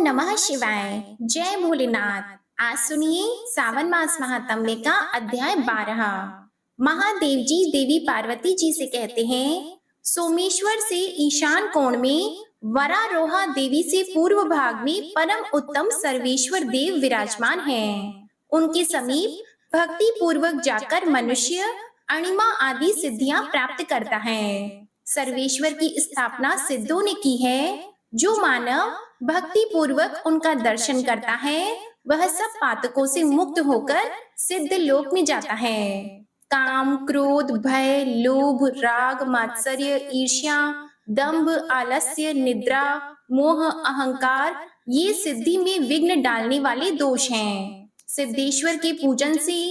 नमः शिवाय। जय भोलेनाथ। आज सुनिए सावन मास महात्म्य का अध्याय 12। महादेव जी देवी पार्वती जी से कहते हैं, सोमेश्वर से ईशान कोण में वरारोहा देवी से पूर्व भाग में परम उत्तम सर्वेश्वर देव विराजमान हैं। उनके समीप भक्ति पूर्वक जाकर मनुष्य अणिमा आदि सिद्धियां प्राप्त करता है। सर्वेश्वर की स्थापना सिद्धों ने की है। जो मानव भक्ति पूर्वक उनका दर्शन करता है वह सब पातकों से मुक्त होकर सिद्ध लोक में जाता है। काम, क्रोध, भय, लोभ, राग, मात्सर्य, ईर्ष्या, दंभ, आलस्य, निद्रा, मोह, अहंकार ये सिद्धि में विघ्न डालने वाले दोष हैं। सिद्धेश्वर के पूजन से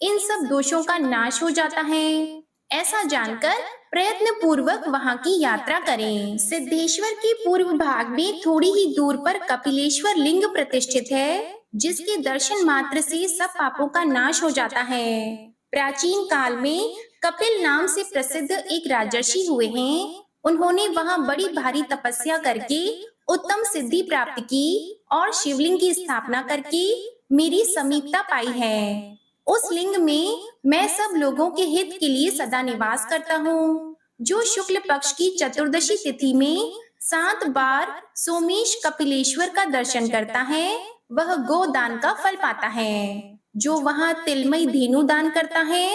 इन सब दोषों का नाश हो जाता है। ऐसा जानकर प्रयत्न पूर्वक वहाँ की यात्रा करें। सिद्धेश्वर के पूर्व भाग में थोड़ी ही दूर पर कपिलेश्वर लिंग प्रतिष्ठित है, जिसके दर्शन मात्र से सब पापों का नाश हो जाता है। प्राचीन काल में कपिल नाम से प्रसिद्ध एक राजर्षि हुए हैं। उन्होंने वहाँ बड़ी भारी तपस्या करके उत्तम सिद्धि प्राप्त की और शिवलिंग की स्थापना करके मेरी समीपता पाई है। उस लिंग में मैं सब लोगों के हित के लिए सदा निवास करता हूँ। जो शुक्ल पक्ष की चतुर्दशी तिथि में 7 बार सोमेश कपिलेश्वर का दर्शन करता है वह गोदान का फल पाता है। जो वहाँ तिलमय धेनु दान करता है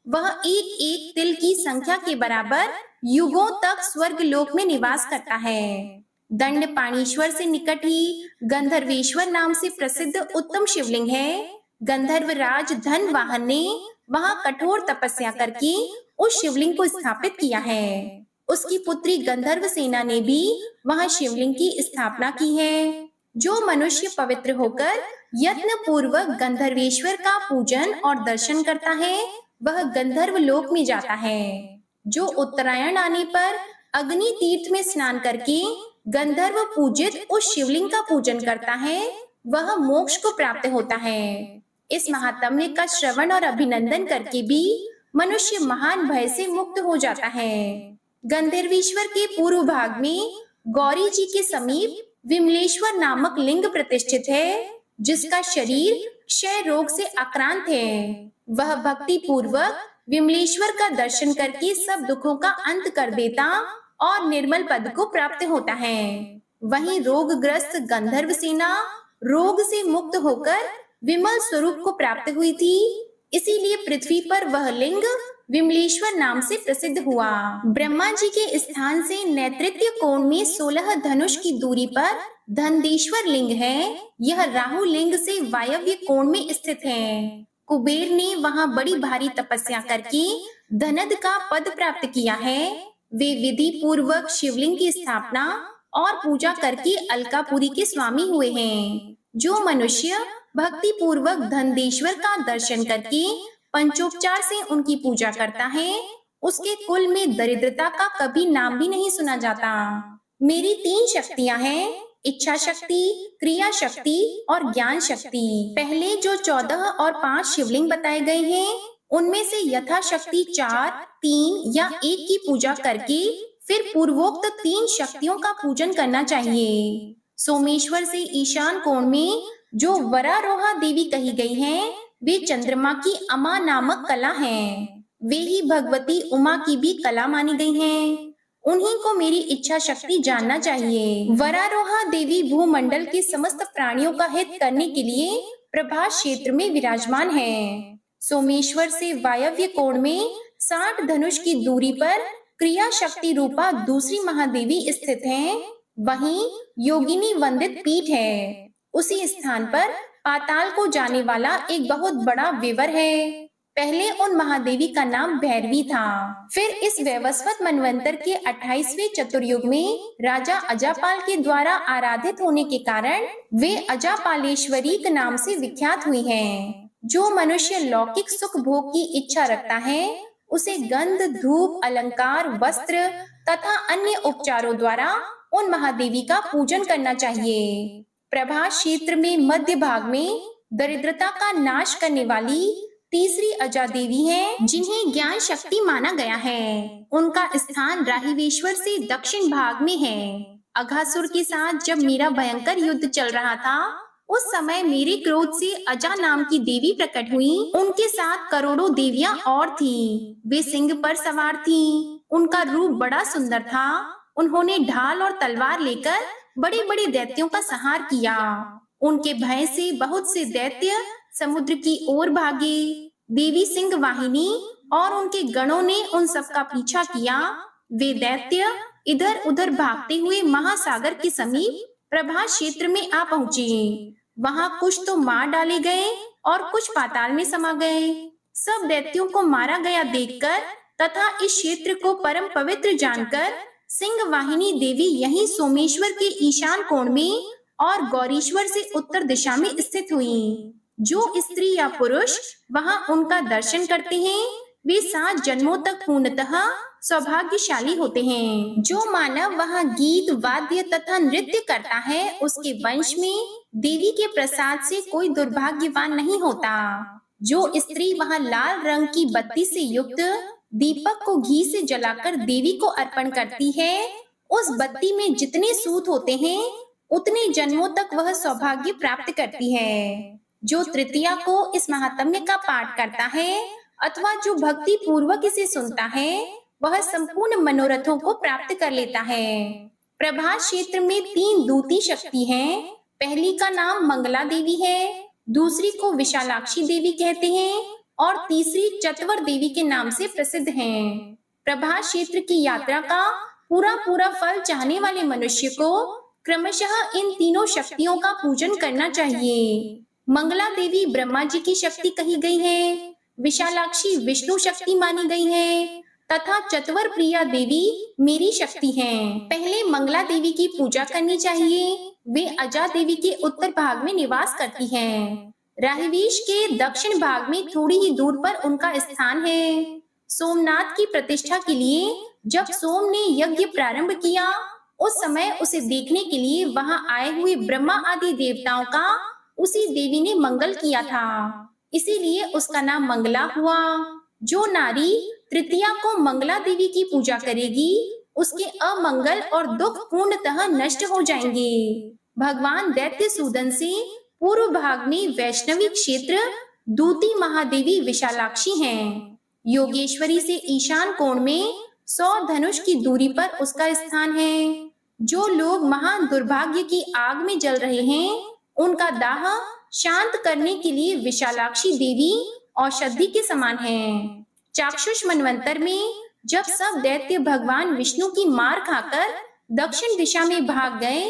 वह एक एक तिल की संख्या के बराबर युगों तक स्वर्ग लोक में निवास करता है। दंड पाणीश्वर से निकट ही गंधर्वेश्वर नाम से प्रसिद्ध उत्तम शिवलिंग है। गंधर्व राज धन वाहन ने वहां कठोर तपस्या करके उस शिवलिंग को स्थापित किया है। उसकी पुत्री गंधर्व सेना ने भी वहां शिवलिंग की स्थापना की है। जो मनुष्य पवित्र होकर यत्न पूर्वक गंधर्वेश्वर का पूजन और दर्शन करता है वह गंधर्व लोक में जाता है। जो उत्तरायण आने पर अग्नि तीर्थ में स्नान करके गंधर्व पूजित उस शिवलिंग का पूजन करता है वह मोक्ष को प्राप्त होता है। इस महात्म्य का श्रवण और अभिनंदन करके भी मनुष्य महान भय से मुक्त हो जाता है। गंधर्वेश्वर के पूर्व भाग में गौरी जी के समीप विमलेश्वर नामक लिंग प्रतिष्ठित है, जिसका शरीर क्षय रोग से आक्रांत है। वह भक्ति पूर्वक विमलेश्वर का दर्शन करके सब दुखों का अंत कर देता और निर्मल पद को प्राप्त होता है। वहीं रोगग्रस्त गंधर्व सेना रोग से मुक्त होकर विमल स्वरूप को प्राप्त हुई थी, इसीलिए पृथ्वी पर वह लिंग विमलेश्वर नाम से प्रसिद्ध हुआ। ब्रह्मा जी के स्थान से नैऋत्य कोण में 16 धनुष की दूरी पर धनदेश्वर लिंग है। यह राहु लिंग से वायव्य कोण में स्थित है। कुबेर ने वहाँ बड़ी भारी तपस्या करके धनद का पद प्राप्त किया है। वे विधि पूर्वक शिवलिंग की स्थापना और पूजा करके अलकापुरी के स्वामी हुए हैं। जो मनुष्य भक्ति पूर्वक धनदेश्वर का दर्शन करके पंचोपचार से उनकी पूजा करता है उसके कुल में दरिद्रता का कभी नाम भी नहीं सुना जाता। मेरी 3 शक्तियां हैं, इच्छा शक्ति, क्रिया शक्ति और ज्ञान शक्ति। पहले जो 14 और 5 शिवलिंग बताए गए हैं उनमें से यथाशक्ति 4, 3 या 1 की पूजा करके फिर पूर्वोक्त 3 शक्तियों का पूजन करना चाहिए। सोमेश्वर से ईशान कोण में जो वरारोहा देवी कही गई हैं, वे चंद्रमा की अमा नामक कला हैं। वे ही भगवती उमा की भी कला मानी गई हैं। उन्हीं को मेरी इच्छा शक्ति जानना चाहिए। वरारोहा देवी भूमंडल के समस्त प्राणियों का हित करने के लिए प्रभास क्षेत्र में विराजमान है। सोमेश्वर से वायव्य कोण में 60 धनुष की दूरी पर क्रिया शक्ति रूपा दूसरी महादेवी स्थित हैं। वहीं योगिनी वंदित पीठ है। उसी स्थान पर पाताल को जाने वाला एक बहुत बड़ा विवर है। पहले उन महादेवी का नाम भैरवी था। फिर इस वैवस्वत मनवंतर के 28वें चतुर्युग में राजा अजापाल के द्वारा आराधित होने के कारण वे अजापालेश्वरी के नाम से विख्यात हुई हैं। जो मनुष्य लौकिक सुख भोग की इच्छा रखता है उसे गंध, धूप, अलंकार, वस्त्र तथा अन्य उपचारों द्वारा उन महादेवी का पूजन करना चाहिए। प्रभास क्षेत्र में मध्य भाग में दरिद्रता का नाश करने वाली तीसरी अजा देवी है, जिन्हें ज्ञान शक्ति माना गया है। उनका स्थान राहिवेश्वर से दक्षिण भाग में है। अघासुर के साथ जब मेरा भयंकर युद्ध चल रहा था, उस समय मेरे क्रोध से अजा नाम की देवी प्रकट हुई। उनके साथ करोड़ों देवियां और थीं। वे सिंह पर सवार थीं। उनका रूप बड़ा सुंदर था। उन्होंने ढाल और तलवार लेकर बड़े बड़े दैत्यों का संहार किया। उनके भय से बहुत से दैत्य समुद्र की ओर भागे। देवी सिंह वाहिनी और उनके गणों ने उन सबका पीछा किया। वे दैत्य इधर उधर भागते हुए महासागर के समीप प्रभास क्षेत्र में आ पहुंचे। वहां कुछ तो मार डाले गए और कुछ पाताल में समा गए। सब दैत्यों को मारा गया देखकर तथा इस क्षेत्र को परम पवित्र जानकर सिंह वाहिनी देवी यहीं सोमेश्वर के ईशान कोण में और गौरीश्वर से उत्तर दिशा में स्थित हुई। जो स्त्री या पुरुष वहां उनका दर्शन करते हैं वे 7 जन्मों तक पूर्णतः सौभाग्यशाली होते हैं। जो मानव वहां गीत वाद्य तथा नृत्य करता है उसके वंश में देवी के प्रसाद से कोई दुर्भाग्यवान नहीं होता। जो स्त्री वहां लाल रंग की बत्ती से युक्त दीपक को घी से जलाकर देवी को अर्पण करती है, उस बत्ती में जितने सूत होते हैं उतने जन्मों तक वह सौभाग्य प्राप्त करती है। जो तृतीया को इस महात्म्य का पाठ करता है अथवा जो भक्ति पूर्वक इसे सुनता है वह संपूर्ण मनोरथों को प्राप्त कर लेता है। प्रभास क्षेत्र में 3 दूती शक्ति हैं। पहली का नाम मंगला देवी है, दूसरी को विशालाक्षी देवी कहते हैं और तीसरी चतवर देवी के नाम से प्रसिद्ध हैं। प्रभास क्षेत्र की यात्रा का पूरा फल चाहने वाले मनुष्य को क्रमशः इन तीनों शक्तियों का पूजन करना चाहिए। मंगला देवी ब्रह्मा जी की शक्ति कही गई है, विशालाक्षी विष्णु शक्ति मानी गई है तथा चतवर प्रिया देवी मेरी शक्ति हैं। पहले मंगला देवी की पूजा करनी चाहिए। वे अजा देवी के उत्तर भाग में निवास करती हैं। राहिवीश के दक्षिण भाग में थोड़ी ही दूर पर उनका स्थान है। सोमनाथ की प्रतिष्ठा के लिए जब सोम ने यज्ञ प्रारंभ किया उस समय उसे देखने के लिए वहां आए हुए ब्रह्मा आदि देवताओं का उसी देवी ने मंगल किया था, इसीलिए उसका नाम मंगला हुआ। जो नारी तृतीया को मंगला देवी की पूजा करेगी उसके अमंगल और दुख पूर्णतः नष्ट हो जाएंगे। भगवान दैत्य सूदन से पूर्व भाग में वैष्णवी क्षेत्र दूती महादेवी विशालाक्षी हैं। योगेश्वरी से ईशान कोण में 100 धनुष की दूरी पर उसका स्थान है। जो लोग महान दुर्भाग्य की आग में जल रहे हैं उनका दाह शांत करने के लिए विशालाक्षी देवी औषधि के समान है। चाक्षुष मनवंतर में जब सब दैत्य भगवान विष्णु की मार खाकर दक्षिण दिशा में भाग गए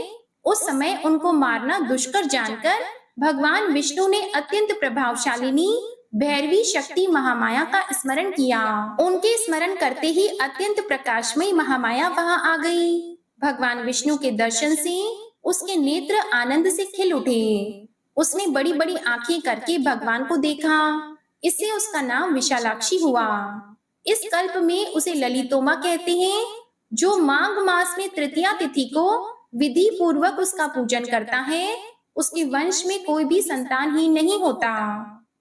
उस समय उनको मारना दुष्कर जानकर भगवान विष्णु ने अत्यंत प्रभावशालिनी भैरवी शक्ति महामाया का स्मरण किया। उनके स्मरण करते ही अत्यंत प्रकाशमयी महामाया वहां आ गई। भगवान विष्णु के दर्शन से उसके नेत्र आनंद से खिल उठे। उसने बड़ी बड़ी आंखें करके भगवान को देखा, इससे उसका नाम विशालाक्षी हुआ। इस कल्प में उसे ललितोमा कहते हैं। जो माघ मास में तृतीया तिथि को विधि पूर्वक उसका पूजन करता है उसके वंश में कोई भी संतानहीन नहीं होता।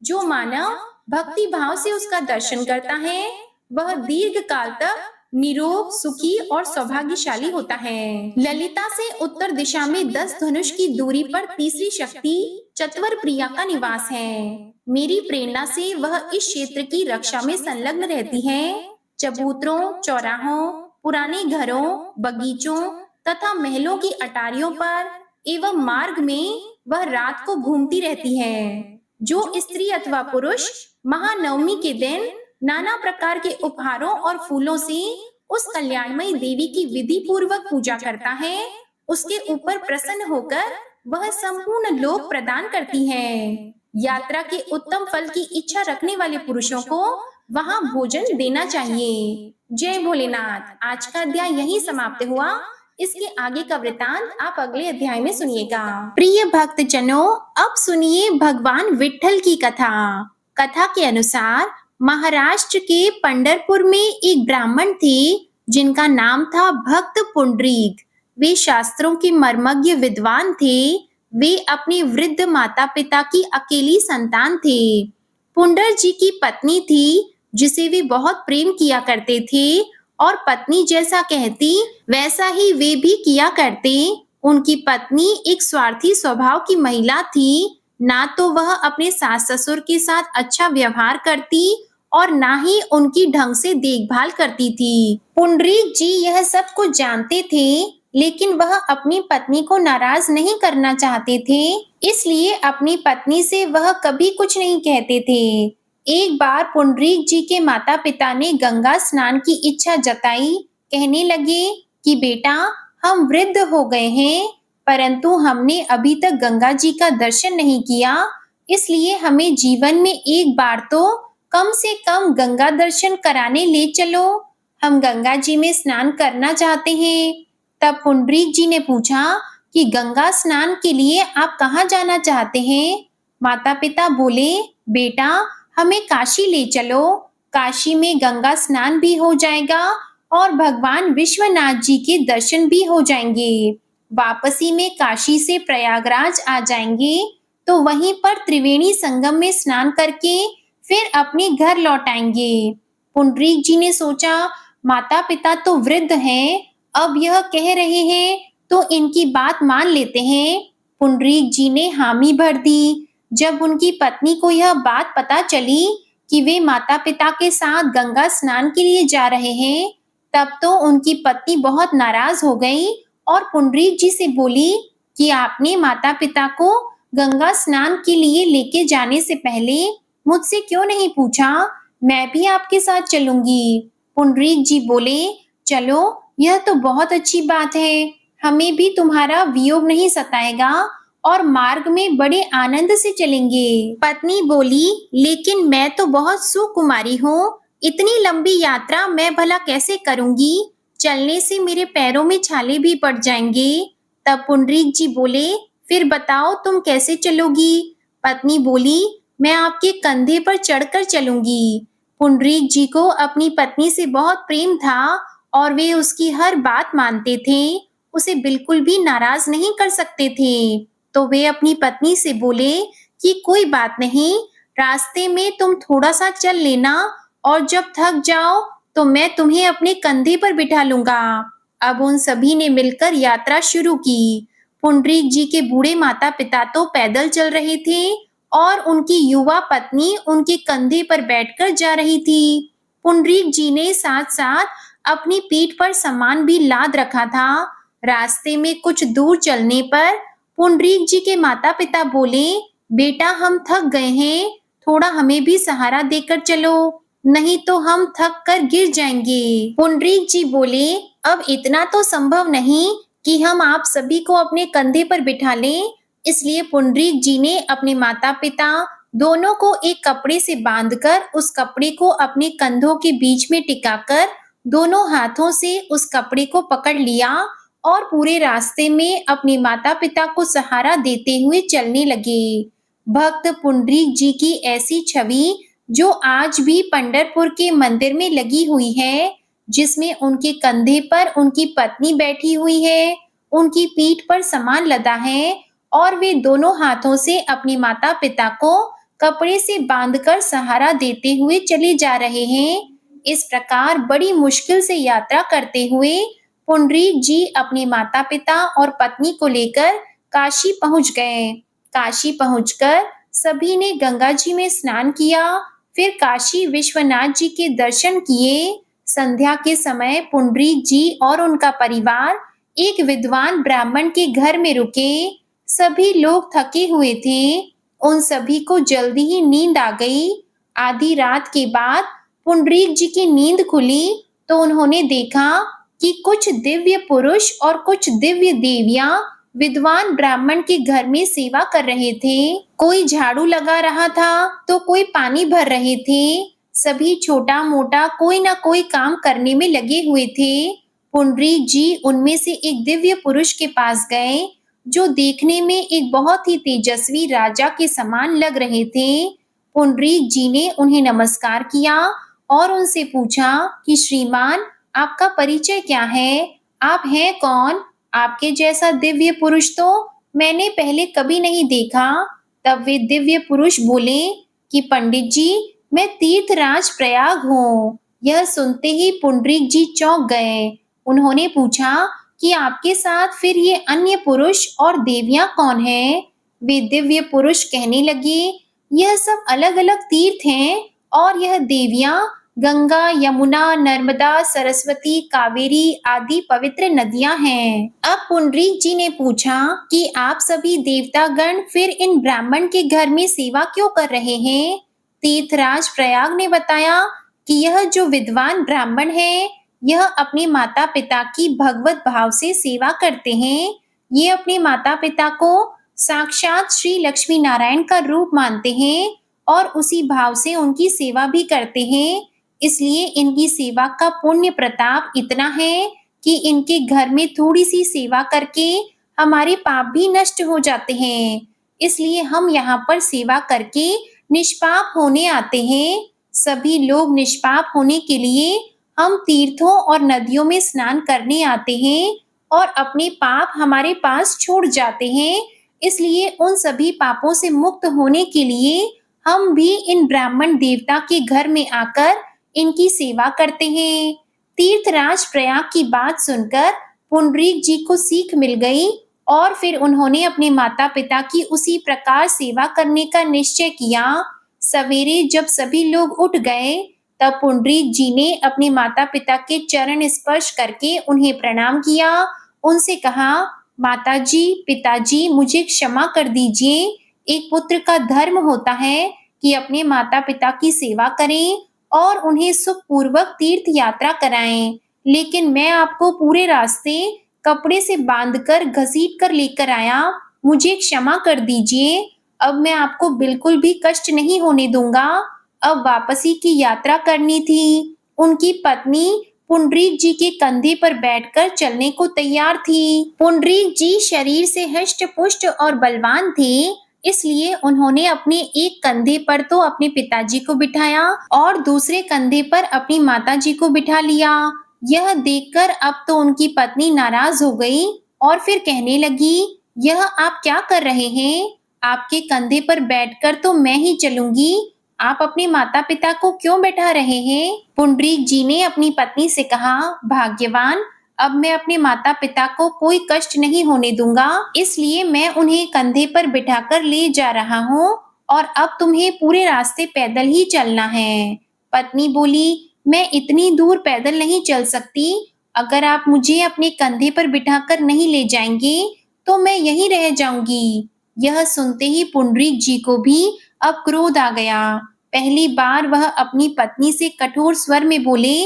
जो मानव भक्ति भाव से उसका दर्शन करता है वह दीर्घ काल तक निरोग सुखी और सौभाग्यशाली होता है। ललिता से उत्तर दिशा में 10 धनुष की दूरी पर तीसरी शक्ति चतवर प्रिया का निवास है। मेरी प्रेरणा से वह इस क्षेत्र की रक्षा में संलग्न रहती है। चबूतरों, चौराहों, पुराने घरों, बगीचों तथा महलों की अटारियों पर एवं मार्ग में वह रात को घूमती रहती है। जो स्त्री अथवा पुरुष महानवमी के दिन नाना प्रकार के उपहारों और फूलों से उस कल्याणमयी देवी की विधि पूर्वक पूजा करता है उसके ऊपर प्रसन्न होकर वह संपूर्ण लोक प्रदान करती है। यात्रा के उत्तम फल की इच्छा रखने वाले पुरुषों को वहां भोजन देना चाहिए। जय भोलेनाथ। आज का अध्याय यहीं समाप्त हुआ। इसके आगे का वृतांत आप अगले अध्याय में सुनिएगा। प्रिय भक्त जनों, अब सुनिए भगवान विट्ठल की कथा। कथा के अनुसार महाराष्ट्र के पंढरपुर में एक ब्राह्मण थे जिनका नाम था भक्त पुंडरीक। वे शास्त्रों के मर्मज्ञ विद्वान थे। वे अपने वृद्ध माता पिता की अकेली संतान थे। पुंडर जी की पत्नी थी जिसे वे बहुत प्रेम किया करते थे और पत्नी जैसा कहती वैसा ही वे भी किया करते। उनकी पत्नी एक स्वार्थी स्वभाव की महिला थी। ना तो वह अपने सास ससुर के साथ अच्छा व्यवहार करती और ना ही उनकी ढंग से देखभाल करती थी। पुंडरीक जी यह सब कुछ जानते थे, लेकिन वह अपनी पत्नी को नाराज नहीं करना चाहते थे, इसलिए अपनी पत्नी से वह कभी कुछ नहीं कहते थे। एक बार पुंडरीक जी के माता पिता ने गंगा स्नान की इच्छा जताई। कहने लगे कि बेटा, हम वृद्ध हो गए हैं, परंतु हमने अभी तक गंगा जी का दर्शन नहीं किया, इसलिए हमें जीवन में एक बार तो कम से कम गंगा दर्शन कराने ले चलो। हम गंगा जी में स्नान करना चाहते हैं। तब पुंडरीक जी ने पूछा कि गंगा स्नान के लिए आप कहाँ जाना चाहते हैं? माता पिता बोले, बेटा, हमें काशी ले चलो। काशी में गंगा स्नान भी हो जाएगा और भगवान विश्वनाथ जी के दर्शन भी हो जाएंगे। वापसी में काशी से प्रयागराज आ जाएंगे, तो वहीं पर त्रिवेणी संगम में स्नान करके फिर अपने घर लौट आएंगे। पुंडरीक जी ने सोचा, माता पिता तो वृद्ध हैं, अब यह कह रहे हैं तो इनकी बात मान लेते हैं। पुंडरीक जी ने हामी भर दी। जब उनकी पत्नी को यह बात पता चली कि वे माता पिता के साथ गंगा स्नान के लिए जा रहे हैं, तब तो उनकी पत्नी बहुत नाराज हो गई और पुंडरीक जी से बोली कि आपने माता पिता को गंगा स्नान के लिए लेके जाने से पहले मुझसे क्यों नहीं पूछा? मैं भी आपके साथ चलूंगी। पुंडरीक जी बोले, चलो, यह तो बहुत अच्छी बात है। हमें भी तुम्हारा वियोग नहीं सताएगा और मार्ग में बड़े आनंद से चलेंगे। पत्नी बोली, लेकिन मैं तो बहुत सुकुमारी हूँ, इतनी लंबी यात्रा मैं भला कैसे करूंगी? चलने से मेरे पैरों में छाले भी पड़ जाएंगे। तब पुंडरीक जी बोले, फिर बताओ तुम कैसे चलोगी? पत्नी बोली, मैं आपके कंधे पर चढ़कर चलूंगी। पुंडरीक जी को अपनी पत्नी से बहुत प्रेम था और वे उसकी हर बात मानते थे, उसे बिल्कुल भी नाराज नहीं कर सकते थे। तो वे अपनी पत्नी से बोले कि कोई बात नहीं, रास्ते में तुम थोड़ा सा चल लेना और जब थक जाओ तो मैं तुम्हें अपने कंधे पर बिठा लूंगा। अब उन सभी ने मिलकर यात्रा शुरू की। पुंडरीक जी के बूढ़े माता पिता तो पैदल चल रहे थे और उनकी युवा पत्नी उनके कंधे पर बैठकर जा रही थी। पुंडरीक जी ने साथ साथ अपनी पीठ पर सामान भी लाद रखा था। रास्ते में कुछ दूर चलने पर पुंडरीक जी के माता पिता बोले, बेटा, हम थक गए हैं, थोड़ा हमें भी सहारा देकर चलो, नहीं तो हम थक कर गिर जाएंगे। पुंडरीक जी बोले, अब इतना तो संभव नहीं कि हम आप सभी को अपने कंधे पर बिठा लें। इसलिए पुंडरीक जी ने अपने माता पिता दोनों को एक कपड़े से बांधकर उस कपड़े को अपने कंधों के बीच में टिकाकर दोनों हाथों से उस कपड़े को पकड़ लिया और पूरे रास्ते में अपने माता पिता को सहारा देते हुए चलने लगे। भक्त पुंडरीक जी की ऐसी छवि जो आज भी पंढरपुर के मंदिर में लगी हुई है, जिसमें उनके कंधे पर उनकी पत्नी बैठी हुई है, उनकी पीठ पर सामान लदा है और वे दोनों हाथों से अपने माता पिता को कपड़े से बांधकर सहारा देते हुए चले जा रहे हैं। इस प्रकार बड़ी मुश्किल से यात्रा करते हुए पुंडरीक जी अपने माता पिता और पत्नी को लेकर काशी पहुंच गए। काशी पहुंचकर सभी ने गंगा जी में स्नान किया, फिर काशी विश्वनाथ जी के दर्शन किए। संध्या के समय पुंडरीक जी और उनका परिवार एक विद्वान ब्राह्मण के घर में रुके। सभी लोग थके हुए थे, उन सभी को जल्दी ही नींद आ गई। आधी रात के बाद पुंडरीक जी की नींद खुली तो उन्होंने देखा कि कुछ दिव्य पुरुष और कुछ दिव्य देवियां विद्वान ब्राह्मण के घर में सेवा कर रहे थे। कोई झाड़ू लगा रहा था तो कोई पानी भर रहे थे। सभी छोटा मोटा कोई ना कोई काम करने में लगे हुए थे। पुंडरीक जी उनमें से एक दिव्य पुरुष के पास गए, जो देखने में एक बहुत ही तेजस्वी राजा के समान लग रहे थे। पुंडरीक जी ने उन्हें नमस्कार किया और उनसे पूछा कि श्रीमान, आपका परिचय क्या है? आप हैं कौन? आपके जैसा दिव्य पुरुष तो मैंने पहले कभी नहीं देखा। तब वे दिव्य पुरुष बोले कि पंडित जी, मैं तीर्थराज प्रयाग हूँ। यह सुनते ही पुंडरीक जी चौंक गए। उन्होंने पूछा कि आपके साथ फिर ये अन्य पुरुष और देवियां कौन हैं? वे दिव्य पुरुष कहने लगे, यह सब अलग-अलग तीर्थ हैं और यह देवियां गंगा, यमुना, नर्मदा, सरस्वती, कावेरी आदि पवित्र नदियां हैं। अब पुंडरीक जी ने पूछा कि आप सभी देवतागण फिर इन ब्राह्मण के घर में सेवा क्यों कर रहे हैं? तीर्थराज प्रयाग ने बताया कि यह जो विद्वान ब्राह्मण है, यह अपने माता पिता की भगवत भाव से सेवा करते हैं। ये अपने माता पिता को साक्षात श्री लक्ष्मी नारायण का रूप मानते हैं और उसी भाव से उनकी सेवा भी करते हैं। इसलिए इनकी सेवा का पुण्य प्रताप इतना है कि इनके घर में थोड़ी सी सेवा करके हमारे पाप भी नष्ट हो जाते हैं। इसलिए हम यहाँ पर सेवा करके निष्पाप होने आते हैं। सभी लोग निष्पाप होने के लिए हम तीर्थों और नदियों में स्नान करने आते हैं और अपने पाप हमारे पास छोड़ जाते हैं। इसलिए उन सभी पापों से मुक्त होने के लिए हम भी इन ब्राह्मण देवता के घर में आकर इनकी सेवा करते हैं। तीर्थराज प्रयाग की बात सुनकर पुंडरीक जी को सीख मिल गई और फिर उन्होंने अपने माता पिता की उसी प्रकार सेवा करने का निश्चय किया। सवेरे जब सभी लोग उठ गए, तब पुंडरीक जी ने अपने माता पिता के चरण स्पर्श करके उन्हें प्रणाम किया। उनसे कहा, माताजी, पिताजी, मुझे क्षमा कर दीजिए। एक पुत्र का धर्म होता है कि अपने माता पिता की सेवा करें और उन्हें सुखपूर्वक तीर्थ यात्रा कराएं। लेकिन मैं आपको पूरे रास्ते कपड़े से बांधकर घसीट कर लेकर आया। मुझे क्षमा कर दीजिए। अब मैं आपको बिल्कुल भी कष्ट नहीं होने दूंगा। अब वापसी की यात्रा करनी थी। उनकी पत्नी पुंडरीक जी के कंधे पर बैठकर चलने को तैयार थी। पुंडरीक जी शरीर से हष्ट पुष्ट और बलवान थे, इसलिए उन्होंने अपने एक कंधे पर तो अपने पिताजी को बिठाया और दूसरे कंधे पर अपनी माताजी को बिठा लिया। यह देखकर अब तो उनकी पत्नी नाराज हो गई और फिर कहने लगी, यह आप क्या कर रहे हैं? आपके कंधे पर बैठकर तो मैं ही चलूंगी। आप अपने माता पिता को क्यों बैठा रहे हैं? पुंडरीक जी ने अपनी पत्नी से कहा, भाग्यवान, अब मैं अपने माता पिता को कोई कष्ट नहीं होने दूंगा, इसलिए मैं उन्हें कंधे पर बिठाकर ले जा रहा हूँ और अब तुम्हें पूरे रास्ते पैदल ही चलना है। पत्नी बोली, मैं इतनी दूर पैदल नहीं चल सकती। अगर आप मुझे अपने कंधे पर बिठाकर नहीं ले जाएंगे तो मैं यहीं रह जाऊंगी। यह सुनते ही पुंडरीक जी को भी अब क्रोध आ गया। पहली बार वह अपनी पत्नी से कठोर स्वर में बोले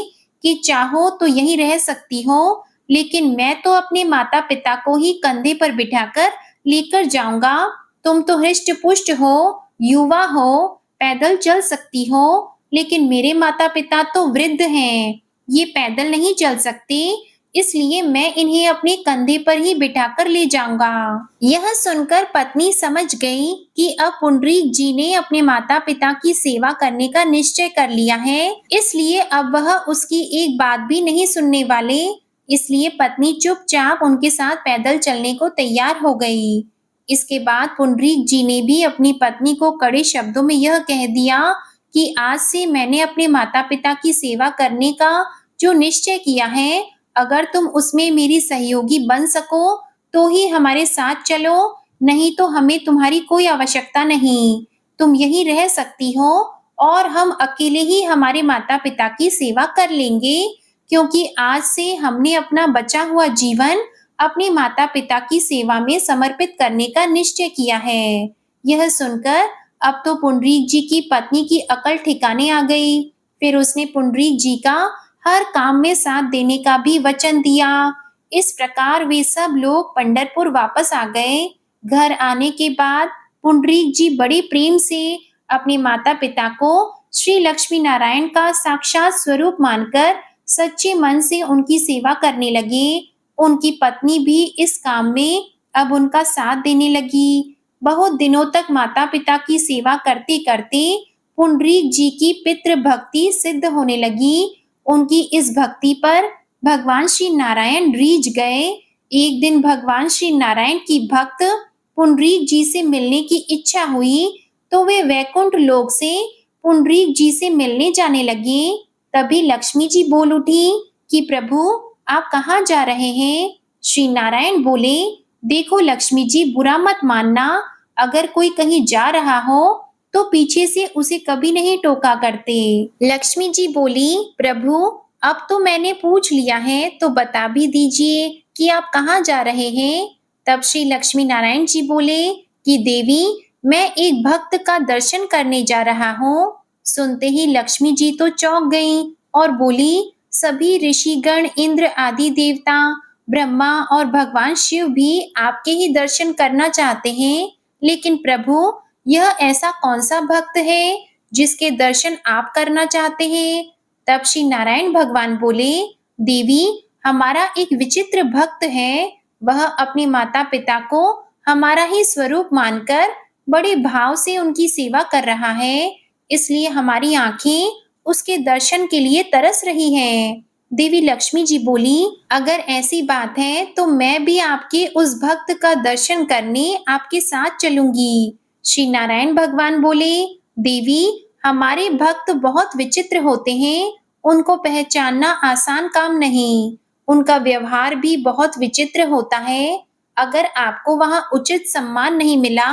कि चाहो तो यहीं रह सकती हो, लेकिन मैं तो अपने माता पिता को ही कंधे पर बिठाकर लेकर जाऊंगा। तुम तो हृष्ट पुष्ट हो, युवा हो, पैदल चल सकती हो, लेकिन मेरे माता पिता तो वृद्ध हैं, ये पैदल नहीं चल सकते, इसलिए मैं इन्हें अपने कंधे पर ही बिठाकर ले जाऊंगा। यह सुनकर पत्नी समझ गई कि अब पुंडरीक जी ने अपने माता पिता की सेवा करने का निश्चय कर लिया है, इसलिए अब वह उसकी एक बात भी नहीं सुनने वाले। इसलिए पत्नी चुपचाप उनके साथ पैदल चलने को तैयार हो गई। इसके बाद पुंडरीक जी ने भी अपनी पत्नी को कड़े शब्दों में यह कह दिया कि आज से मैंने अपने माता पिता की सेवा करने का जो निश्चय किया है, अगर तुम उसमें मेरी सहयोगी बन सको तो ही हमारे साथ चलो, नहीं तो हमें तुम्हारी कोई आवश्यकता नहीं। तुम यहीं रह सकती हो और हम अकेले ही हमारे माता पिता की सेवा कर लेंगे, क्योंकि आज से हमने अपना बचा हुआ जीवन अपने माता पिता की सेवा में समर्पित करने का निश्चय किया है। यह सुनकर अब तो पुंडरीक जी की पत्नी की अकल ठिकाने आ गई। फिर उसने पुंडरीक जी का हर काम में साथ देने का भी वचन दिया। इस प्रकार वे सब लोग पंढरपुर वापस आ गए। घर आने के बाद पुंडरीक जी बड़े प्रेम से अपने माता पिता को श्री लक्ष्मी नारायण का साक्षात स्वरूप मानकर सच्चे मन से उनकी सेवा करने लगे। उनकी पत्नी भी इस काम में अब उनका साथ देने लगी। बहुत दिनों तक माता पिता की सेवा करते करते पुंडरीक जी की पितृ भक्ति सिद्ध होने लगी। उनकी इस भक्ति पर भगवान श्री नारायण रीझ गए। एक दिन भगवान श्री नारायण की भक्त पुंडरीक जी से मिलने की इच्छा हुई तो वे वैकुंठ लोक से पुंडरीक जी से मिलने जाने लगे। तभी लक्ष्मी जी बोल उठी कि प्रभु, आप कहाँ जा रहे हैं? श्री नारायण बोले, देखो लक्ष्मी जी, बुरा मत मानना, अगर कोई कहीं जा रहा हो तो पीछे से उसे कभी नहीं टोका करते। लक्ष्मी जी बोली, प्रभु, अब तो मैंने पूछ लिया है तो बता भी दीजिए कि आप कहाँ जा रहे हैं। तब श्री लक्ष्मी नारायण जी बोले कि देवी, मैं एक भक्त का दर्शन करने जा रहा हूँ। सुनते ही लक्ष्मी जी तो चौंक गईं और बोली, सभी ऋषिगण, इंद्र आदि देवता, ब्रह्मा और भगवान शिव भी आपके ही दर्शन करना चाहते हैं, लेकिन प्रभु, यह ऐसा कौन सा भक्त है जिसके दर्शन आप करना चाहते हैं? तब श्री नारायण भगवान बोले, देवी, हमारा एक विचित्र भक्त है। वह अपने माता पिता को हमारा ही स्वरूप मानकर बड़े भाव से उनकी सेवा कर रहा है, इसलिए हमारी आंखें उसके दर्शन के लिए तरस रही हैं। देवी लक्ष्मी जी बोली, अगर ऐसी बात है तो मैं भी आपके उस भक्त का दर्शन करने आपके साथ चलूंगी। श्री नारायण भगवान बोले, देवी, हमारे भक्त बहुत विचित्र होते हैं, उनको पहचानना आसान काम नहीं। उनका व्यवहार भी बहुत विचित्र होता है। अगर आपको वहां उचित सम्मान नहीं मिला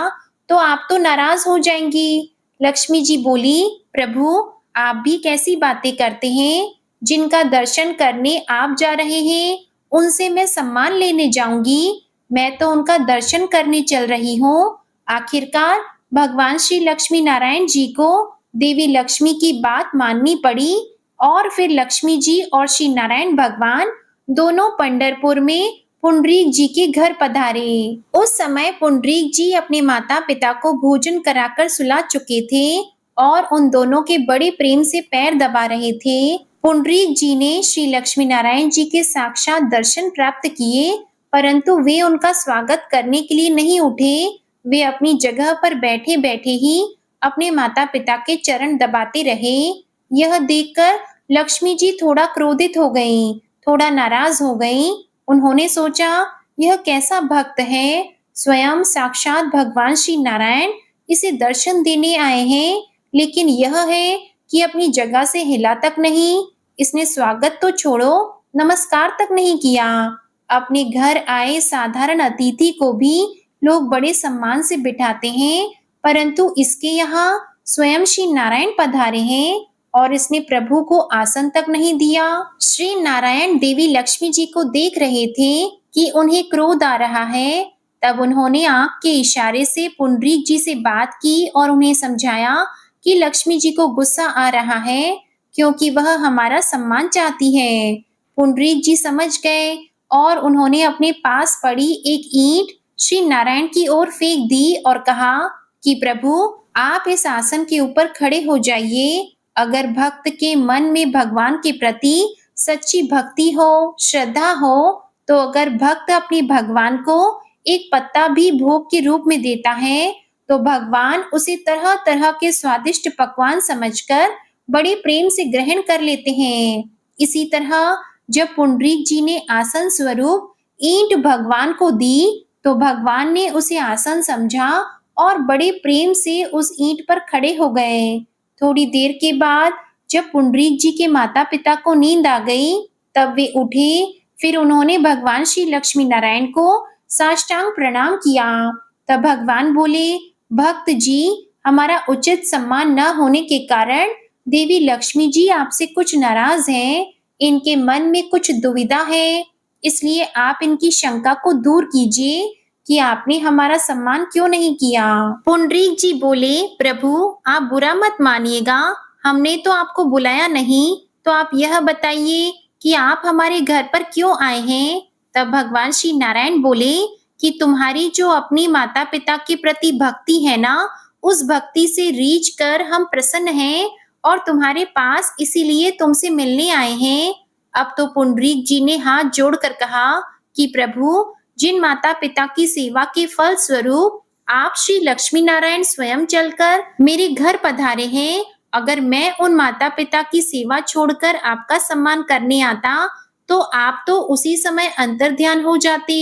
तो आप तो नाराज हो जाएंगी। लक्ष्मी जी बोली, प्रभु, आप भी कैसी बातें करते हैं? जिनका दर्शन करने आप जा रहे हैं उनसे मैं सम्मान लेने जाऊंगी? मैं तो उनका दर्शन करने चल रही हूँ। आखिरकार भगवान श्री लक्ष्मी नारायण जी को देवी लक्ष्मी की बात माननी पड़ी और फिर लक्ष्मी जी और श्री नारायण भगवान दोनों पंढरपुर में पुंडरीक जी के घर पधारे। उस समय पुंडरीक जी अपने माता पिता को भोजन कराकर सुला चुके थे और उन दोनों के बड़े प्रेम से पैर दबा रहे थे। पुंडरीक जी ने श्री लक्ष्मी नारायण जी के साक्षात दर्शन प्राप्त किए, परंतु वे उनका स्वागत करने के लिए नहीं उठे। वे अपनी जगह पर बैठे बैठे ही अपने माता पिता के चरण दबाते रहे। यह देखकर लक्ष्मी जी थोड़ा क्रोधित हो गईं, थोड़ा नाराज हो गईं। उन्होंने सोचा, यह कैसा भक्त है, स्वयं साक्षात भगवान श्री नारायण इसे दर्शन देने आए हैं, लेकिन यह है कि अपनी जगह से हिला तक नहीं। इसने स्वागत तो छोड़ो, नमस्कार तक नहीं किया। अपने घर आए साधारण अतिथि को भी लोग बड़े सम्मान से बिठाते हैं, परंतु इसके यहाँ स्वयं श्री नारायण पधारे हैं और इसने प्रभु को आसन तक नहीं दिया। श्री नारायण देवी लक्ष्मी जी को देख रहे थे कि उन्हें क्रोध आ रहा है। तब उन्होंने आंख के इशारे से पुंडरीक जी से बात की और उन्हें समझाया कि लक्ष्मी जी को गुस्सा आ रहा है क्योंकि वह हमारा सम्मान चाहती है। पुंडरीक जी समझ गए और उन्होंने अपने पास पड़ी एक ईंट श्री नारायण की ओर फेंक दी और कहा कि प्रभु, आप इस आसन के ऊपर खड़े हो जाइए। अगर भक्त के मन में भगवान के प्रति सच्ची भक्ति हो, श्रद्धा हो, तो अगर भक्त अपने भगवान को एक पत्ता भी भोग के रूप में देता है तो भगवान उसे तरह तरह के स्वादिष्ट पकवान समझकर बड़े प्रेम से ग्रहण कर लेते हैं। इसी तरह जब पुंडरीक जी ने आसन स्वरूप ईंट भगवान को दी तो भगवान ने उसे आसन समझा और बड़े प्रेम से उस ईंट पर खड़े हो गए। थोड़ी देर के बाद जब पुंडरीक जी के माता पिता को नींद आ गई तब वे उठे। फिर उन्होंने भगवान श्री लक्ष्मी नारायण को साष्टांग प्रणाम किया। तब भगवान बोले, भक्त जी, हमारा उचित सम्मान न होने के कारण देवी लक्ष्मी जी आपसे कुछ नाराज हैं। इनके मन में कुछ दुविधा है, इसलिए आप इनकी शंका को दूर कीजिए कि आपने हमारा सम्मान क्यों नहीं किया। पुंडरीक जी बोले, प्रभु, आप बुरा मत मानिएगा, हमने तो आपको बुलाया नहीं, तो आप यह बताइए कि आप हमारे घर पर क्यों आए हैं। तब भगवान श्री नारायण बोले कि तुम्हारी जो अपनी माता पिता के प्रति भक्ति है ना, उस भक्ति से रीझ कर हम प्रसन्न हैं और तुम्हारे पास इसीलिए तुमसे मिलने आए हैं। अब तो पुंडरीक जी ने हाथ जोड़कर कहा कि प्रभु, जिन माता पिता की सेवा के फल स्वरूप आप श्री लक्ष्मी नारायण स्वयं चलकर मेरे घर पधारे हैं, अगर मैं उन माता पिता की सेवा छोड़कर आपका सम्मान करने आता तो आप तो उसी समय अंतर्ध्यान हो जाते।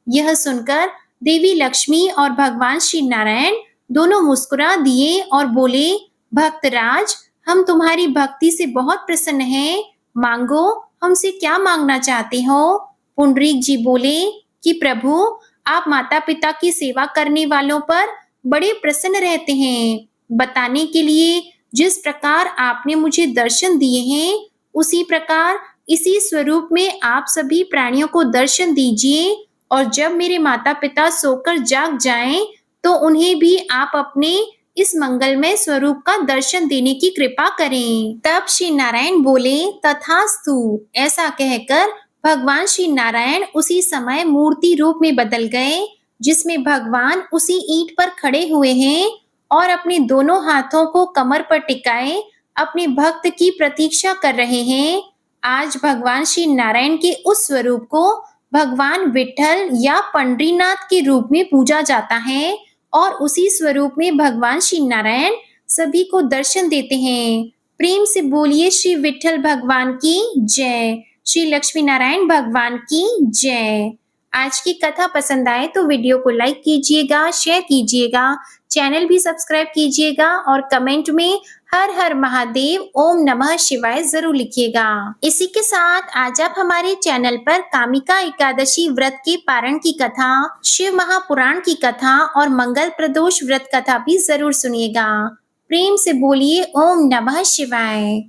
यह सुनकर देवी लक्ष्मी और भगवान श्री नारायण दोनों मुस्कुरा दिए और बोले, भक्तराज, हम तुम्हारी भक्ति से बहुत प्रसन्न हैं। मांगो, हमसे क्या मांगना चाहते हो? पुंडरीक जी बोले कि प्रभु, आप माता पिता की सेवा करने वालों पर बड़े प्रसन्न रहते हैं। बताने के लिए जिस प्रकार आपने मुझे दर्शन दिए हैं, उसी प्रकार इसी स्वरूप में आप सभी प्राणियों को दर्शन दीजिए, और जब मेरे माता पिता सोकर जाग जाएं, तो उन्हें भी आप अपने इस मंगलमय स्वरूप का दर्शन देने की कृपा करें। तब श्री नारायण बोले, तथास्तु। ऐसा कहकर भगवान श्री नारायण उसी समय मूर्ति रूप में बदल गए, जिसमें भगवान उसी ईंट पर खड़े हुए हैं और अपने दोनों हाथों को कमर पर टिकाए अपने भक्त की प्रतीक्षा कर रहे हैं। आज भगवान श्री नारायण के उस स्वरूप को भगवान विठल या पंडरीनाथ के रूप में पूजा जाता है, और उसी स्वरूप में भगवान श्री नारायण सभी को दर्शन देते हैं। प्रेम से बोलिए श्री विठल भगवान की जय, श्री लक्ष्मी नारायण भगवान की जय। आज की कथा पसंद आए तो वीडियो को लाइक कीजिएगा, शेयर कीजिएगा, चैनल भी सब्सक्राइब कीजिएगा और कमेंट में हर हर महादेव, ओम नमः शिवाय जरूर लिखिएगा। इसी के साथ आज आप हमारे चैनल पर कामिका एकादशी व्रत के पारण की कथा, शिव महापुराण की कथा और मंगल प्रदोष व्रत कथा भी जरूर सुनिएगा। प्रेम से बोलिए ओम नमः शिवाय।